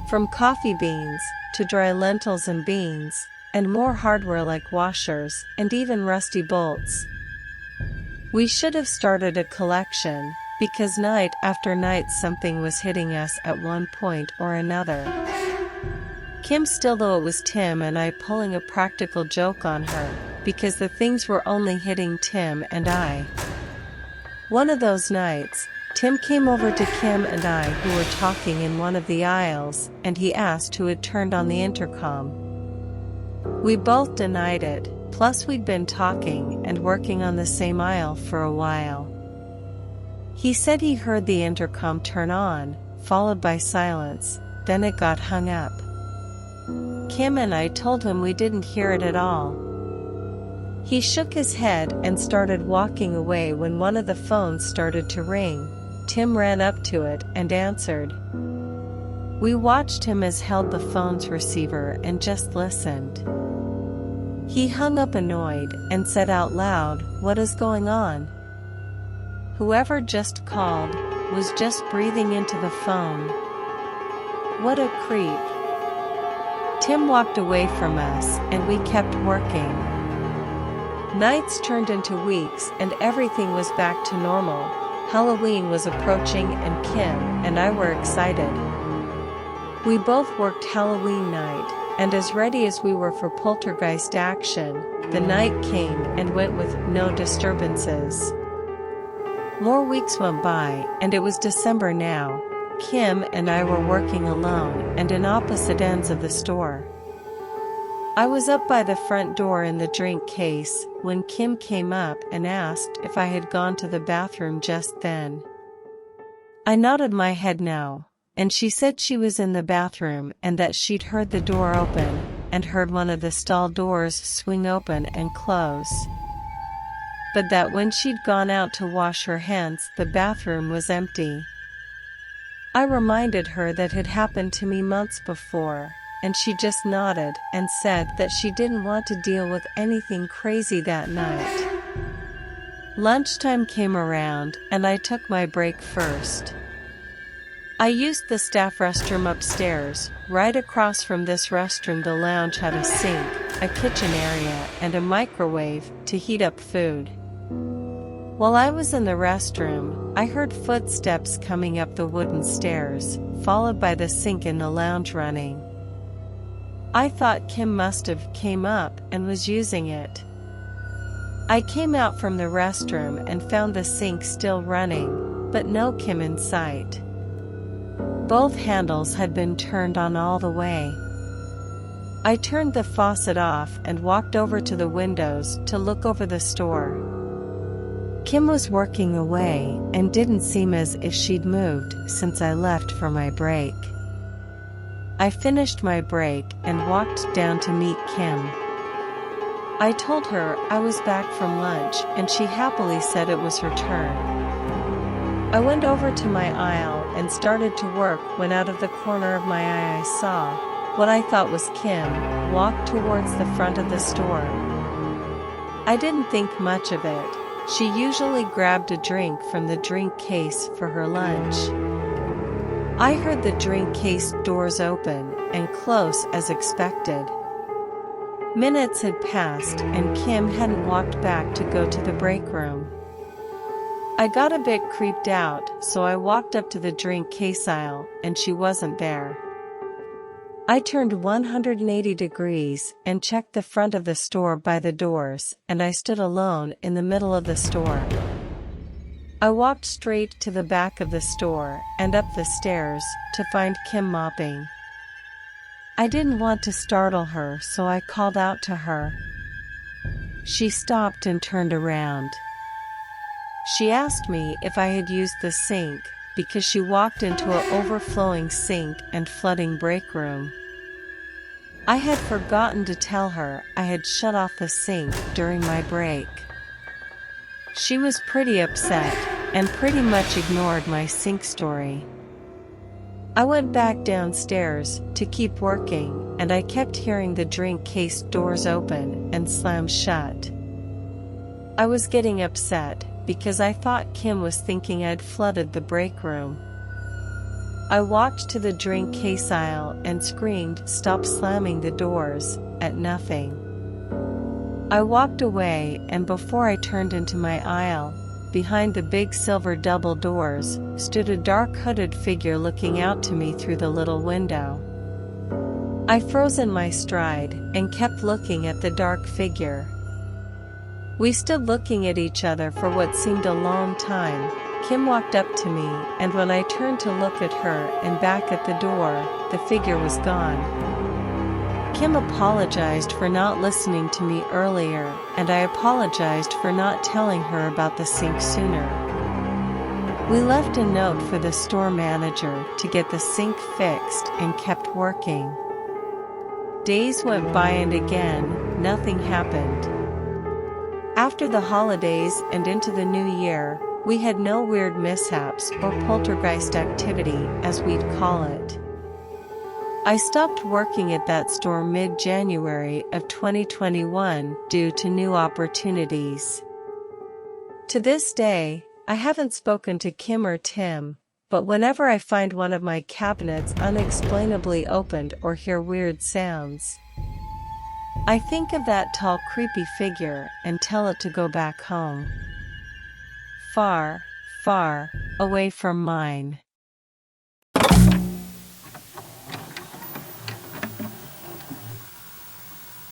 From coffee beans, to dry lentils and beans, and more hardware like washers, and even rusty bolts. We should have started a collection, because night after night something was hitting us at one point or another. Kim still, though it was Tim and I pulling a practical joke on her, because the things were only hitting Tim and I. One of those nights, Tim came over to Kim and I, who were talking in one of the aisles, and he asked who had turned on the intercom. We both denied it, plus we'd been talking and working on the same aisle for a while. He said he heard the intercom turn on, followed by silence, then it got hung up. Kim and I told him we didn't hear it at all. He shook his head and started walking away when one of the phones started to ring. Tim ran up to it and answered. We watched him as held the phone's receiver and just listened. He hung up annoyed and said out loud, "What is going on?" Whoever just called was just breathing into the phone. What a creep. Tim walked away from us and we kept working. Nights turned into weeks and everything was back to normal. Halloween was approaching and Kim and I were excited. We both worked Halloween night, and as ready as we were for poltergeist action, the night came and went with no disturbances. More weeks went by and it was December now. Kim and I were working alone and in opposite ends of the store. I was up by the front door in the drink case when Kim came up and asked if I had gone to the bathroom just then. I nodded my head no, and she said she was in the bathroom and that she'd heard the door open and heard one of the stall doors swing open and close. But that when she'd gone out to wash her hands, the bathroom was empty. I reminded her that had happened to me months before, and she just nodded and said that she didn't want to deal with anything crazy that night. Lunchtime came around and I took my break first. I used the staff restroom upstairs. Right across from this restroom the lounge had a sink, a kitchen area, and a microwave to heat up food. While I was in the restroom, I heard footsteps coming up the wooden stairs, followed by the sink in the lounge running. I thought Kim must have came up and was using it. I came out from the restroom and found the sink still running, but no Kim in sight. Both handles had been turned on all the way. I turned the faucet off and walked over to the windows to look over the store. Kim was working away and didn't seem as if she'd moved since I left for my break. I finished my break and walked down to meet Kim. I told her I was back from lunch and she happily said it was her turn. I went over to my aisle and started to work when out of the corner of my eye I saw what I thought was Kim walk towards the front of the store. I didn't think much of it. She usually grabbed a drink from the drink case for her lunch. I heard the drink case doors open and close as expected. Minutes had passed and Kim hadn't walked back to go to the break room. I got a bit creeped out, so I walked up to the drink case aisle and she wasn't there. I turned 180 degrees and checked the front of the store by the doors, and I stood alone in the middle of the store. I walked straight to the back of the store and up the stairs to find Kim mopping. I didn't want to startle her, so I called out to her. She stopped and turned around. She asked me if I had used the sink, because she walked into an overflowing sink and flooding break room. I had forgotten to tell her I had shut off the sink during my break. She was pretty upset and pretty much ignored my sink story. I went back downstairs to keep working, and I kept hearing the drink case doors open and slam shut. I was getting upset because I thought Kim was thinking I'd flooded the break room. I walked to the drink case aisle and screamed, "Stop slamming the doors," at nothing. I walked away, and before I turned into my aisle, behind the big silver double doors, stood a dark hooded figure looking out to me through the little window. I froze in my stride, and kept looking at the dark figure. We stood looking at each other for what seemed a long time. Kim walked up to me, and when I turned to look at her and back at the door, the figure was gone. Kim apologized for not listening to me earlier, and I apologized for not telling her about the sink sooner. We left a note for the store manager to get the sink fixed and kept working. Days went by and again, nothing happened. After the holidays and into the new year, we had no weird mishaps or poltergeist activity, as we'd call it. I stopped working at that store mid-January of 2021 due to new opportunities. To this day, I haven't spoken to Kim or Tim, but whenever I find one of my cabinets unexplainably opened or hear weird sounds, I think of that tall creepy figure and tell it to go back home. Far, far away from mine.